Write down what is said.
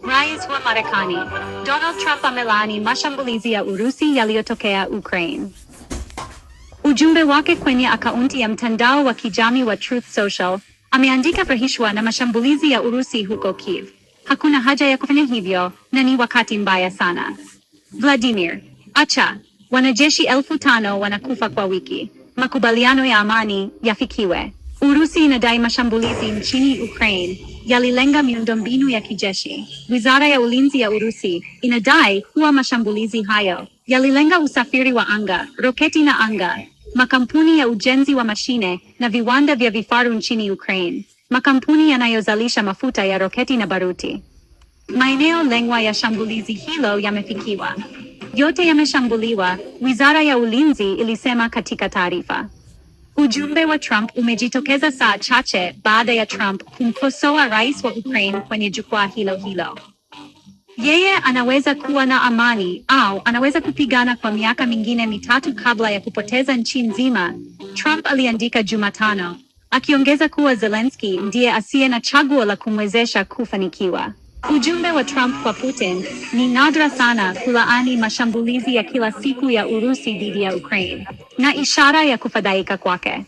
Rais wa Marekani. Donald Trump amelaani mashambulizi ya Urusi yaliyotokea Ukraine. Ujumbe wake kwenye akaunti ya mtandao wa kijamii wa Truth Social, ameandika furahishwa na mashambulizi ya Urusi huko Kiev. Hakuna haja ya kufanya hivyo, na ni wakati mbaya sana. Vladimir. Acha. Wanajeshi 5,000 wanakufa kwa wiki. Makubaliano ya amani yafikiwe. Urusi inadai mashambulizi nchini Ukraine yalilenga miundombinu ya kijeshi. Wizara ya Ulinzi ya Urusi inadai kuwa mashambulizi hayo yalilenga usafiri wa anga, roketi na anga, makampuni ya ujenzi wa mashine na viwanda vya vifaru nchini Ukraine, makampuni yanayozalisha mafuta ya roketi na baruti. Maeneo lengwa ya shambulizi hilo yamefikiwa. Yote yameshambuliwa, Wizara ya Ulinzi ilisema katika taarifa. Ujumbe wa Trump umejitokeza saa chache baada ya Trump kumkosoa rais wa Ukraine kwenye jukwaa hilo hilo. Yeye anaweza kuwa na amani au anaweza kupigana kwa miaka mingine mitatu kabla ya kupoteza nchi nzima, Trump aliandika Jumatano, akiongeza kuwa Zelensky ndiye asiye na chaguo la kumwezesha kufanikiwa. Ujumbe wa Trump kwa Putin: ni nadra sana kulaani mashambulizi ya kila siku ya Urusi dhidi ya Ukraine, na ishara ya kufadhaika kwake.